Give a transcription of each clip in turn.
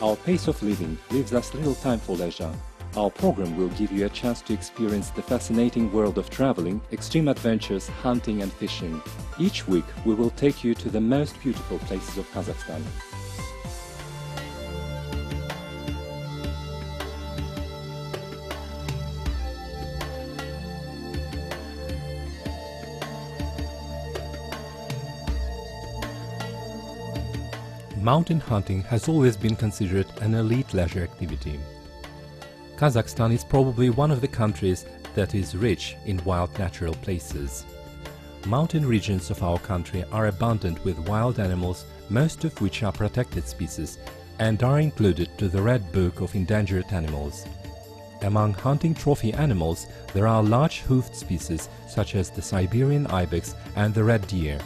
Our pace of living leaves us little time for leisure. Our program will give you a chance to experience the fascinating world of traveling, extreme adventures, hunting and fishing. Each week we will take you to the most beautiful places of Kazakhstan. Mountain hunting has always been considered an elite leisure activity. Kazakhstan is probably one of the countries that is rich in wild natural places. Mountain regions of our country are abundant with wild animals, most of which are protected species and are included to the Red Book of Endangered Animals. Among hunting trophy animals, there are large hoofed species such as the Siberian ibex and the red deer.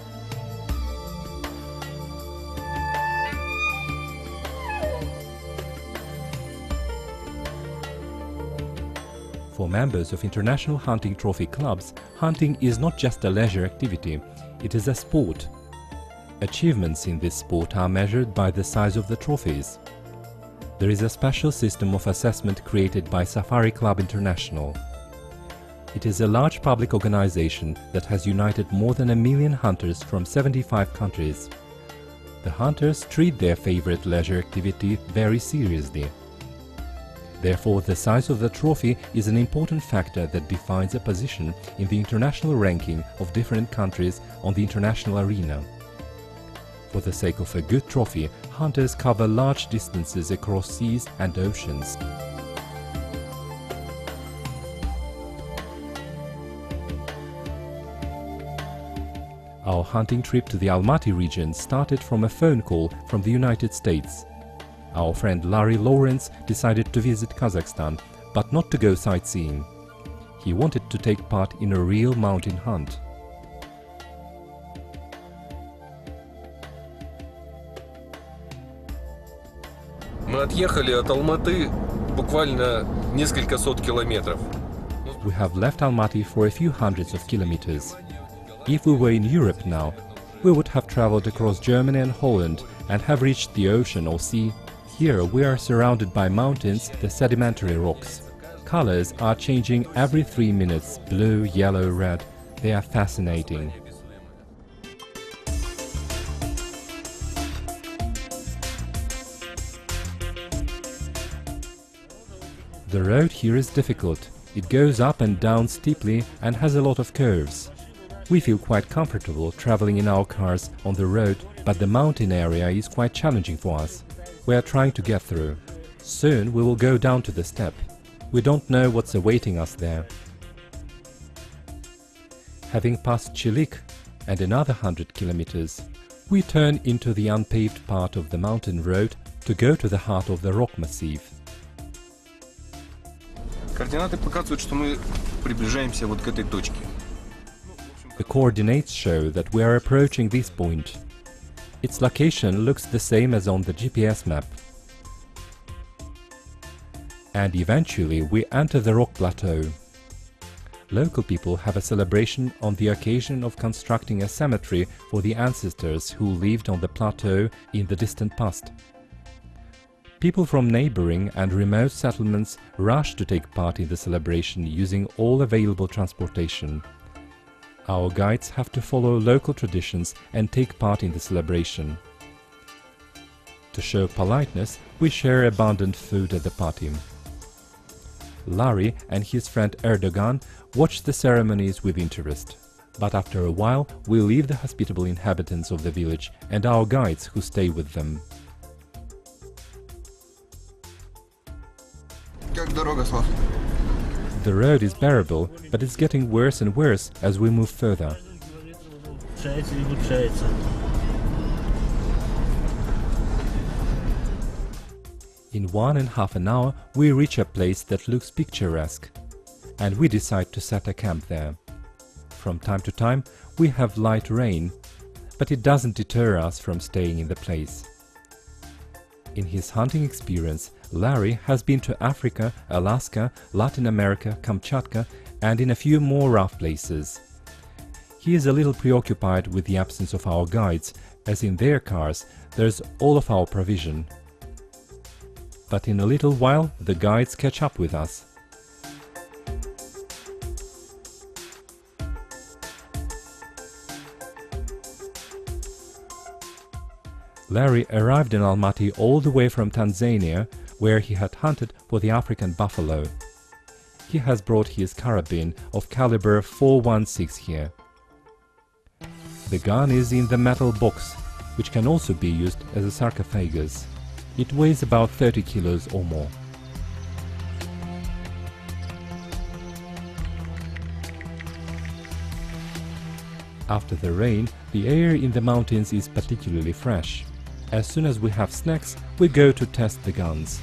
For members of international hunting trophy clubs, hunting is not just a leisure activity, it is a sport. Achievements in this sport are measured by the size of the trophies. There is a special system of assessment created by Safari Club International. It is a large public organization that has united more than 1 million hunters from 75 countries. The hunters treat their favorite leisure activity very seriously. Therefore, the size of the trophy is an important factor that defines a position in the international ranking of different countries on the international arena. For the sake of a good trophy, hunters cover large distances across seas and oceans. Our hunting trip to the Almaty region started from a phone call from the United States. Our friend Larry Lawrence decided to visit Kazakhstan, but not to go sightseeing. He wanted to take part in a real mountain hunt. Мы отъехали от Алматы буквально несколько сот километров. We have left Almaty for a few hundreds of kilometers. If we were in Europe now, we would have traveled across Germany and Holland and have reached the ocean or sea. Here we are surrounded by mountains, the sedimentary rocks. Colors are changing every 3 minutes, blue, yellow, red. They are fascinating. The road here is difficult. It goes up and down steeply and has a lot of curves. We feel quite comfortable traveling in our cars on the road, but the mountain area is quite challenging for us. We are trying to get through. Soon we will go down to the steppe. We don't know what's awaiting us there. Having passed Chilik and another 100 kilometers, we turn into the unpaved part of the mountain road to go to the heart of the rock massif. Координаты показывают, что мы приближаемся вот к этой точке. The coordinates show that we are approaching this point. Its location looks the same as on the GPS map. And eventually we enter the rock plateau. Local people have a celebration on the occasion of constructing a cemetery for the ancestors who lived on the plateau in the distant past. People from neighboring and remote settlements rush to take part in the celebration using all available transportation. Our guides have to follow local traditions and take part in the celebration. To show politeness, we share abundant food at the party. Larry and his friend Erdogan watch the ceremonies with interest. But after a while, we leave the hospitable inhabitants of the village and our guides who stay with them. Как дорога, Слав? The road is bearable, but it's getting worse and worse as we move further. In 1.5 an hour, we reach a place that looks picturesque, and we decide to set a camp there. From time to time, we have light rain, but it doesn't deter us from staying in the place. In his hunting experience, Larry has been to Africa, Alaska, Latin America, Kamchatka, and in a few more rough places. He is a little preoccupied with the absence of our guides, as in their cars there's all of our provision. But in a little while the guides catch up with us. Larry arrived in Almaty all the way from Tanzania, where he had hunted for the African buffalo. He has brought his carabine of caliber .416 here. The gun is in the metal box, which can also be used as a sarcophagus. It weighs about 30 kilos or more. After the rain, the air in the mountains is particularly fresh. As soon as we have snacks, we go to test the guns.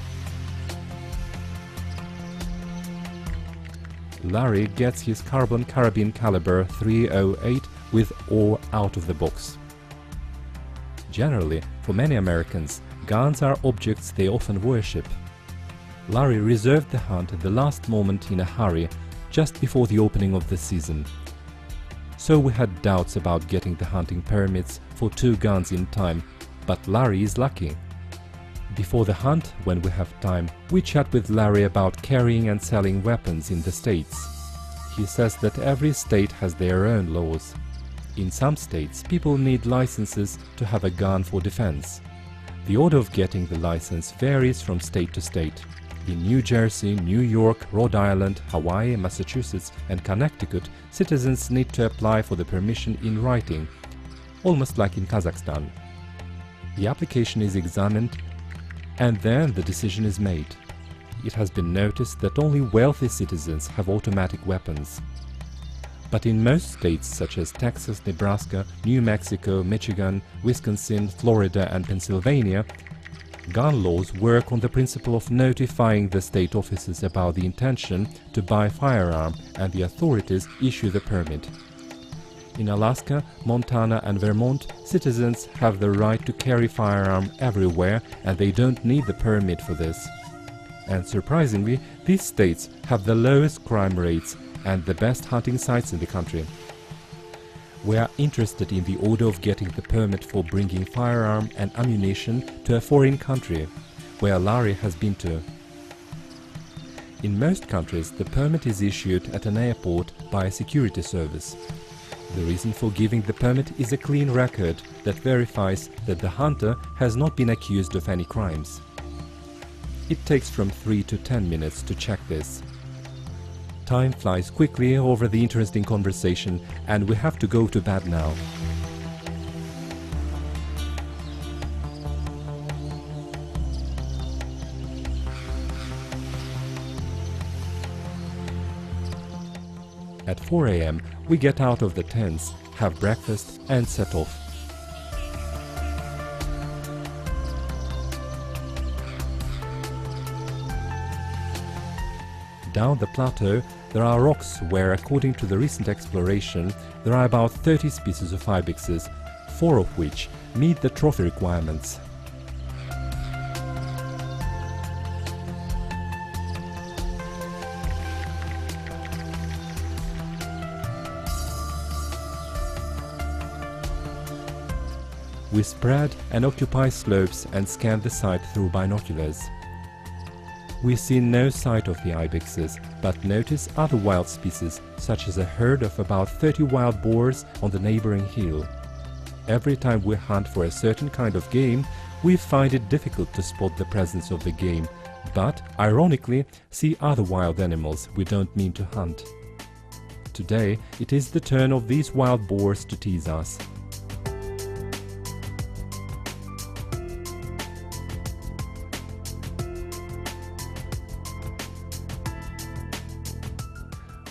Larry gets his carbon carabine caliber .308 with ore out of the box. Generally, for many Americans, guns are objects they often worship. Larry reserved the hunt at the last moment in a hurry, just before the opening of the season. So we had doubts about getting the hunting permits for 2 guns in time, but Larry is lucky. Before the hunt, when we have time, we chat with Larry about carrying and selling weapons in the states. He says that every state has their own laws. In some states, people need licenses to have a gun for defense. The order of getting the license varies from state to state. In New Jersey, New York, Rhode Island, Hawaii, Massachusetts and Connecticut, citizens need to apply for the permission in writing, almost like in Kazakhstan. The application is examined and then the decision is made. It has been noticed that only wealthy citizens have automatic weapons. But in most states such as Texas, Nebraska, New Mexico, Michigan, Wisconsin, Florida and Pennsylvania, gun laws work on the principle of notifying the state offices about the intention to buy a firearm, and the authorities issue the permit. In Alaska, Montana and Vermont, citizens have the right to carry firearm everywhere and they don't need the permit for this. And surprisingly, these states have the lowest crime rates and the best hunting sites in the country. We are interested in the order of getting the permit for bringing firearm and ammunition to a foreign country, where Larry has been to. In most countries, the permit is issued at an airport by a security service. The reason for giving the permit is a clean record that verifies that the hunter has not been accused of any crimes. It takes from 3 to 10 minutes to check this. Time flies quickly over the interesting conversation, and we have to go to bed now. At 4 a.m. we get out of the tents, have breakfast and set off. Down the plateau there are rocks where, according to the recent exploration, there are about 30 species of ibexes, 4 of which meet the trophy requirements. We spread and occupy slopes and scan the site through binoculars. We see no sight of the ibexes, but notice other wild species, such as a herd of about 30 wild boars on the neighboring hill. Every time we hunt for a certain kind of game, we find it difficult to spot the presence of the game, but, ironically, see other wild animals we don't mean to hunt. Today, it is the turn of these wild boars to tease us.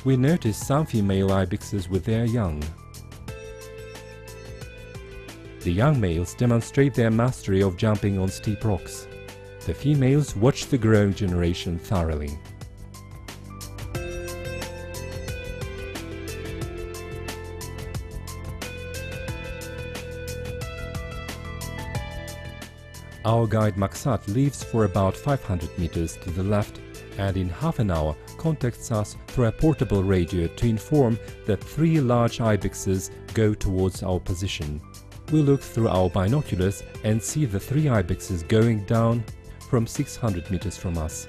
We notice some female ibexes with their young. The young males demonstrate their mastery of jumping on steep rocks. The females watch the growing generation thoroughly. Our guide Maksat leaves for about 500 meters to the left and in half an hour contacts us through a portable radio to inform that 3 large ibexes go towards our position. We look through our binoculars and see the 3 ibexes going down, from 600 meters from us.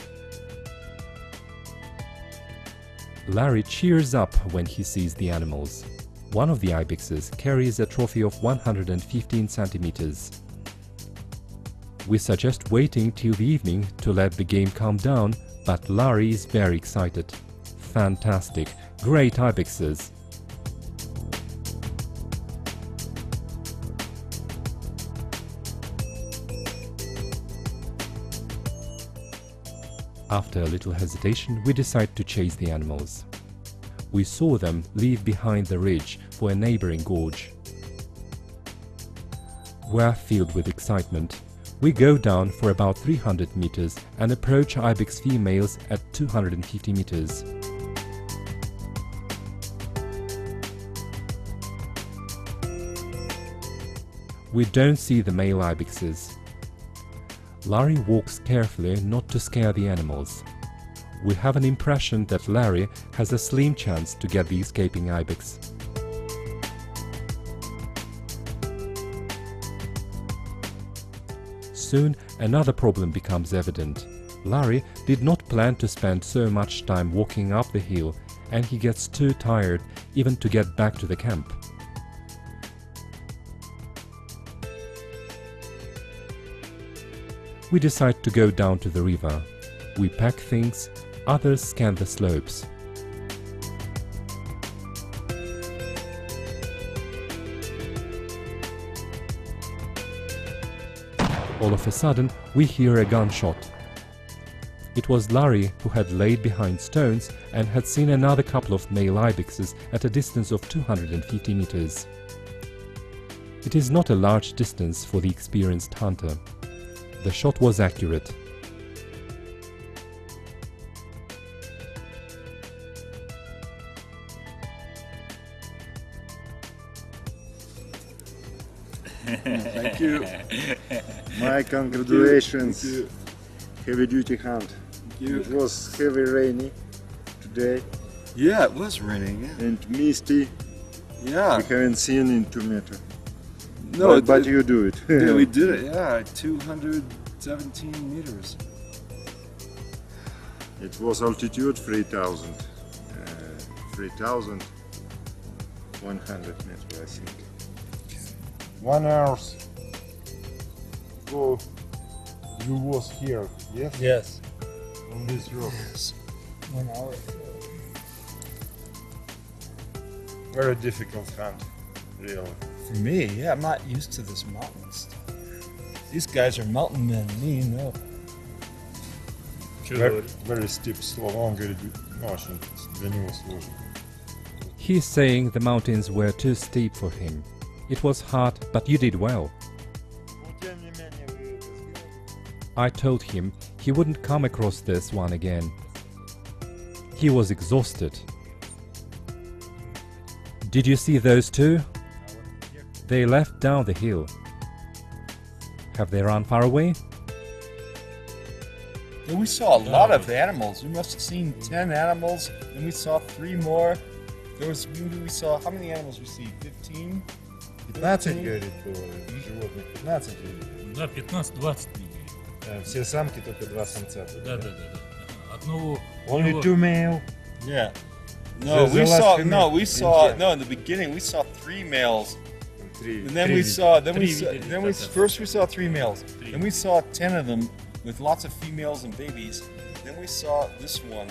Larry cheers up when he sees the animals. One of the ibexes carries a trophy of 115 centimeters. We suggest waiting till the evening to let the game calm down, but Larry is very excited. Fantastic, great ibexes! After a little hesitation, we decide to chase the animals. We saw them leave behind the ridge for a neighboring gorge. We are filled with excitement. We go down for about 300 meters and approach ibex females at 250 meters. We don't see the male ibexes. Larry walks carefully not to scare the animals. We have an impression that Larry has a slim chance to get the escaping ibex. Soon another problem becomes evident. Larry did not plan to spend so much time walking up the hill, and he gets too tired even to get back to the camp. We decide to go down to the river. We pack things, others scan the slopes. All of a sudden, we hear a gunshot. It was Larry who had laid behind stones and had seen another couple of male ibexes at a distance of 250 meters. It is not a large distance for the experienced hunter. The shot was accurate. Thank you. My congratulations. Thank you. Heavy duty hunt. you. It was heavy rainy today Yeah, it was raining. Yeah. and misty. Yeah. We haven't seen in 2 meters. No, but you do it. yeah, we did it. Yeah, 217 meters. It was altitude 3,000. 3,100 meters, I think. 1 hour ago, you was here, yes? Yes. On this rock. 1 hour. Very difficult hunt, really. For me, yeah, I'm not used to this mountain stuff. These guys are mountain men, me, no. Very steep slope. Он говорит, очень для него сложно. He's saying the mountains were too steep for him. It was hard, but you did well. I told him he wouldn't come across this one again. He was exhausted. Did you see those two? They left down the hill. Have they run far away? Yeah, we saw a lot of animals. We must have seen 10 animals, and we saw 3 more. There was, we saw, how many animals we see? 15? 15, говорит, было животных. 15. Да, 15-20 видели. Все самки, только 2 самца. Да. Одного... Only 2 male. Yeah. No, The we last saw, female no, we in saw, here. no, in the beginning we saw 3 males. Three. And then we saw, first we saw 3 males. Three. Then we saw 10 of them with lots of females and babies. Then we saw this one,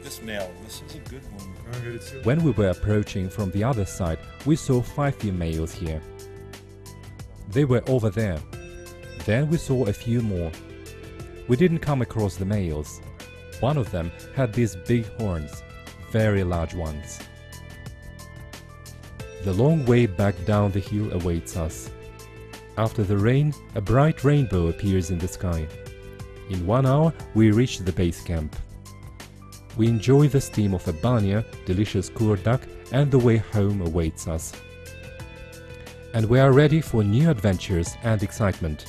this male. This is a good one. Он говорит, всё. When we were approaching from the other side, we saw 5 females here. They were over there. Then we saw a few more. We didn't come across the males. One of them had these big horns, very large ones. The long way back down the hill awaits us. After the rain, a bright rainbow appears in the sky. In 1 hour, we reach the base camp. We enjoy the steam of a banya, delicious kurdak, and the way home awaits us. And we are ready for new adventures and excitement.